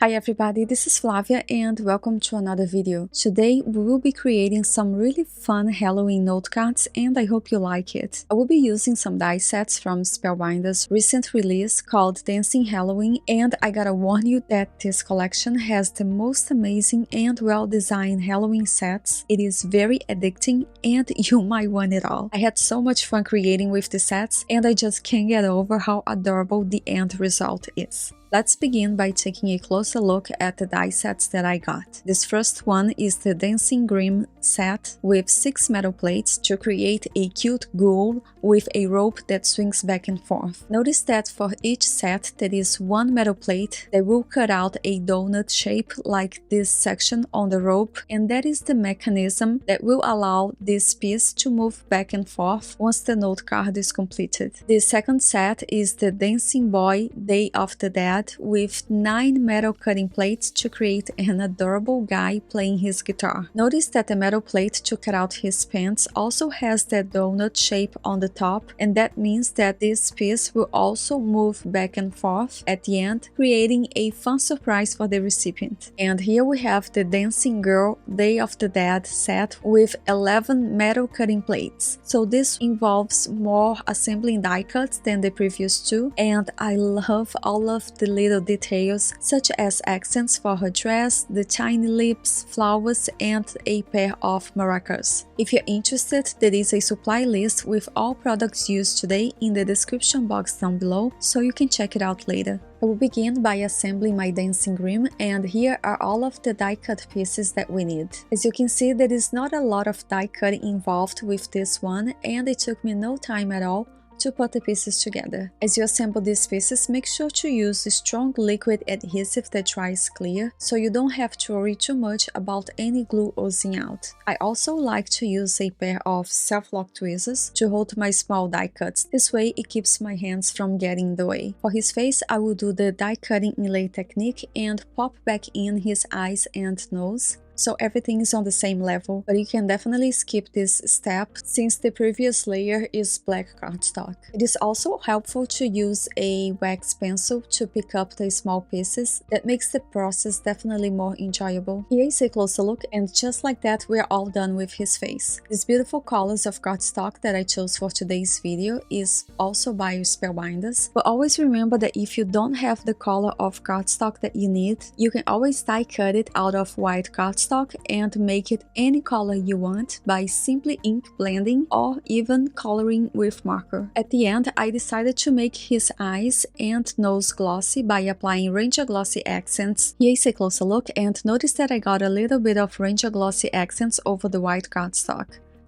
Hi everybody, this is Flavia and welcome to another video. Today we will be creating some really fun Halloween note cards and I hope you like it. I will be using some die sets from Spellbinders' recent release called Dancin Halloween, and I gotta warn you that this collection has the most amazing and well-designed Halloween sets. It is very addicting and you might want it all. I had so much fun creating with the sets and I just can't get over how adorable the end result is. Let's begin by taking a closer look at the die sets that I got. This first one is the Dancin Grim set with 6 metal plates to create a cute ghoul with a rope that swings back and forth. Notice that for each set there is one metal plate that will cut out a donut shape like this section on the rope, and that is the mechanism that will allow this piece to move back and forth once the note card is completed. The second set is the Dancin Boy Day of the Dead with 9 metal cutting plates to create an adorable guy playing his guitar. Notice that the metal plate to cut out his pants also has that donut shape on the top, and that means that this piece will also move back and forth at the end, creating a fun surprise for the recipient. And here we have the Dancin Girl Day of the Dead set with 11 metal cutting plates. So this involves more assembling die cuts than the previous two, and I love all of the little details such as accents for her dress, the tiny lips, flowers, and a pair of maracas. If you're interested, there is a supply list with all products used today in the description box down below, so you can check it out later. I will begin by assembling my Dancin Grim, and here are all of the die cut pieces that we need. As you can see, there is not a lot of die cutting involved with this one, and it took me no time at all to put the pieces together. As you assemble these pieces, make sure to use a strong liquid adhesive that dries clear, so you don't have to worry too much about any glue oozing out. I also like to use a pair of self-lock tweezers to hold my small die cuts. This way it keeps my hands from getting in the way. For his face, I will do the die cutting inlay technique and pop back in his eyes and nose, so everything is on the same level, but you can definitely skip this step since the previous layer is black cardstock. It is also helpful to use a wax pencil to pick up the small pieces. That makes the process definitely more enjoyable. Here is a closer look, and just like that we are all done with his face. These beautiful colors of cardstock that I chose for today's video is also by Spellbinders, but always remember that if you don't have the color of cardstock that you need, you can always die cut it out of white cardstock and make it any color you want by simply ink blending or even coloring with marker. At the end, I decided to make his eyes and nose glossy by applying Ranger Glossy accents. Here is a closer look, and notice that I got a little bit of Ranger Glossy accents over the white cardstock.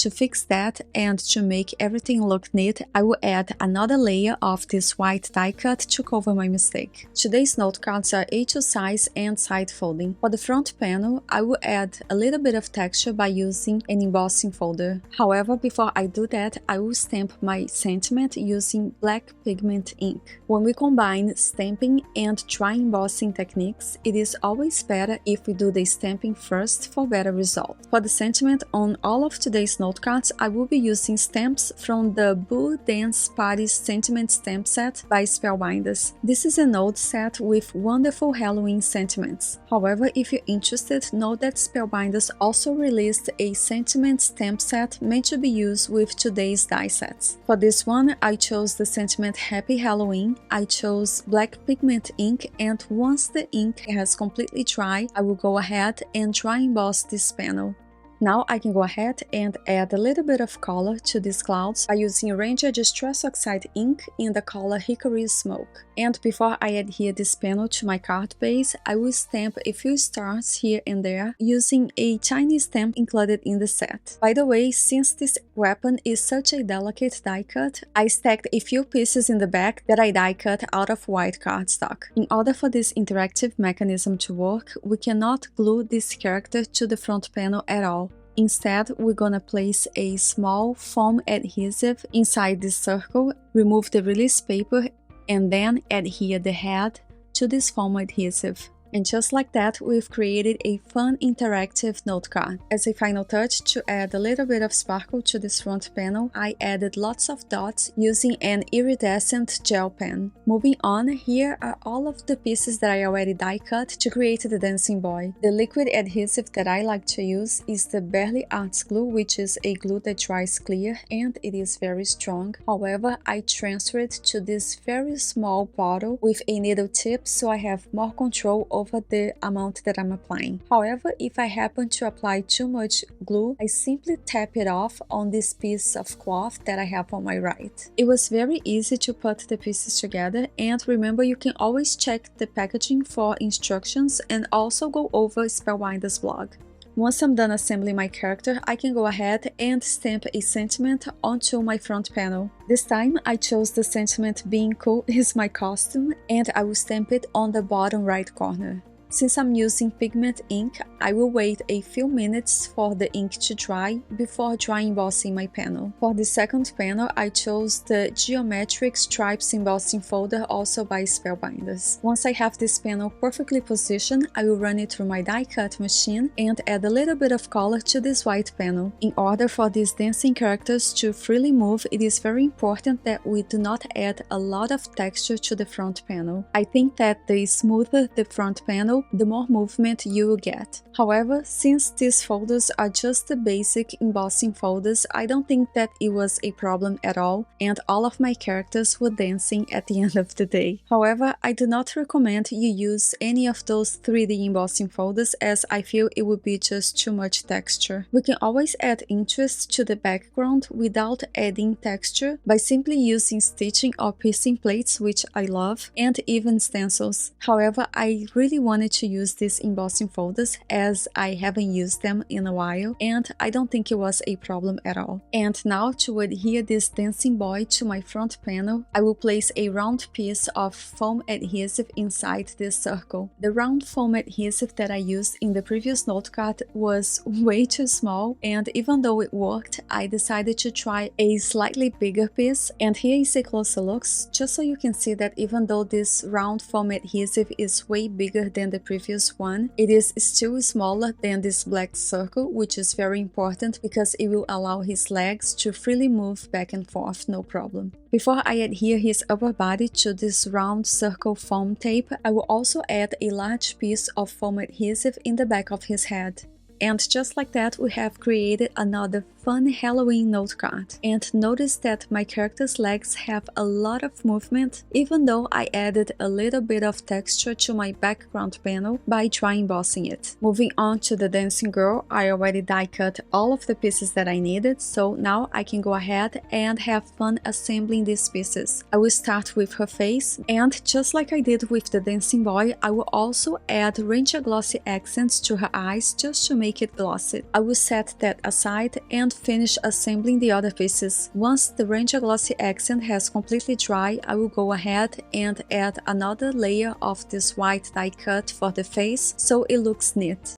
To fix that and to make everything look neat, I will add another layer of this white die cut to cover my mistake. Today's note cards are A2 size and side folding. For the front panel, I will add a little bit of texture by using an embossing folder. However, before I do that, I will stamp my sentiment using black pigment ink. When we combine stamping and dry embossing techniques, it is always better if we do the stamping first for better results. For the sentiment on all of today's note cards, I will be using stamps from the Boo Dance Party Sentiment Stamp Set by Spellbinders. This is a note set with wonderful Halloween sentiments. However, if you're interested, know that Spellbinders also released a sentiment stamp set meant to be used with today's die sets. For this one, I chose the sentiment Happy Halloween. I chose black pigment ink, and once the ink has completely dried, I will go ahead and dry emboss this panel. Now I can go ahead and add a little bit of color to these clouds by using Ranger Distress Oxide ink in the color Hickory Smoke. And before I adhere this panel to my card base, I will stamp a few stars here and there using a tiny stamp included in the set. By the way, since this weapon is such a delicate die cut, I stacked a few pieces in the back that I die cut out of white cardstock. In order for this interactive mechanism to work, we cannot glue this character to the front panel at all. Instead, we're gonna place a small foam adhesive inside this circle, remove the release paper, and then adhere the head to this foam adhesive. And just like that, we've created a fun interactive note card. As a final touch, to add a little bit of sparkle to this front panel, I added lots of dots using an iridescent gel pen. Moving on, here are all of the pieces that I already die cut to create the Dancin Boy. The liquid adhesive that I like to use is the Barely Arts glue, which is a glue that dries clear and it is very strong. However, I transfer it to this very small bottle with a needle tip so I have more control over the amount that I'm applying. However, if I happen to apply too much glue, I simply tap it off on this piece of cloth that I have on my right. It was very easy to put the pieces together, and remember, you can always check the packaging for instructions and also go over Spellbinders blog. Once I'm done assembling my character, I can go ahead and stamp a sentiment onto my front panel. This time I chose the sentiment "Being Cool is my costume" and I will stamp it on the bottom right corner. Since I'm using pigment ink, I will wait a few minutes for the ink to dry before dry embossing my panel. For the second panel, I chose the Geometric Stripes embossing folder, also by Spellbinders. Once I have this panel perfectly positioned, I will run it through my die cut machine and add a little bit of color to this white panel. In order for these dancing characters to freely move, it is very important that we do not add a lot of texture to the front panel. I think that the smoother the front panel, the more movement you will get. However, since these folders are just the basic embossing folders, I don't think that it was a problem at all, and all of my characters were dancing at the end of the day. However, I do not recommend you use any of those 3D embossing folders, as I feel it would be just too much texture. We can always add interest to the background without adding texture by simply using stitching or piecing plates, which I love, and even stencils. However, I really wanted to use these embossing folders as I haven't used them in a while, and I don't think it was a problem at all. And now, to adhere this Dancin Boy to my front panel, I will place a round piece of foam adhesive inside this circle. The round foam adhesive that I used in the previous note card was way too small, and even though it worked, I decided to try a slightly bigger piece. And here is a closer look, just so you can see that even though this round foam adhesive is way bigger than the previous one, it is still smaller than this black circle, which is very important because it will allow his legs to freely move back and forth, no problem. Before I adhere his upper body to this round circle foam tape, I will also add a large piece of foam adhesive in the back of his head. And just like that, we have created another fun Halloween note card. And notice that my character's legs have a lot of movement, even though I added a little bit of texture to my background panel by dry embossing it. Moving on to the dancing girl, I already die cut all of the pieces that I needed, so now I can go ahead and have fun assembling these pieces. I will start with her face, and just like I did with the Dancin Boy, I will also add ranger glossy accents to her eyes just to make it glossy. I will set that aside and finish assembling the other pieces. Once the ranger glossy accent has completely dry, I will go ahead and add another layer of this white die cut for the face so it looks neat.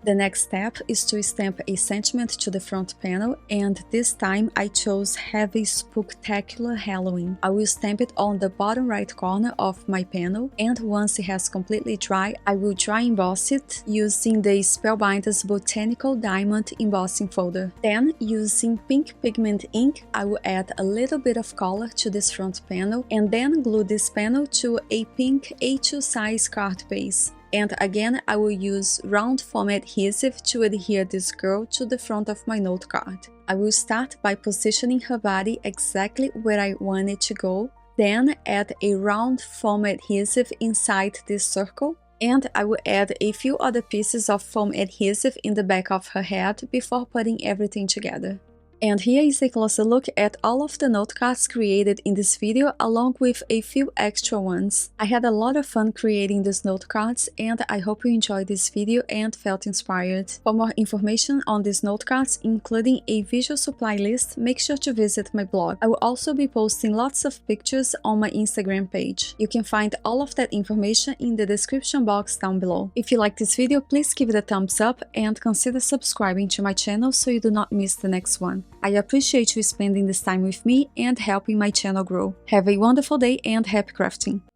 The next step is to stamp a sentiment to the front panel, and this time I chose Heavy Spooktacular Halloween. I will stamp it on the bottom right corner of my panel, and once it has completely dry, I will dry emboss it using the Spellbinders Botanical Diamond Embossing folder. Then, using pink pigment ink, I will add a little bit of color to this front panel, and then glue this panel to a pink A2 size card base. And again, I will use round foam adhesive to adhere this girl to the front of my note card. I will start by positioning her body exactly where I want it to go, then add a round foam adhesive inside this circle, and I will add a few other pieces of foam adhesive in the back of her head before putting everything together. And here is a closer look at all of the note cards created in this video, along with a few extra ones. I had a lot of fun creating these note cards, and I hope you enjoyed this video and felt inspired. For more information on these note cards, including a visual supply list, make sure to visit my blog. I will also be posting lots of pictures on my Instagram page. You can find all of that information in the description box down below. If you like this video, please give it a thumbs up and consider subscribing to my channel so you do not miss the next one. I appreciate you spending this time with me and helping my channel grow. Have a wonderful day and happy crafting!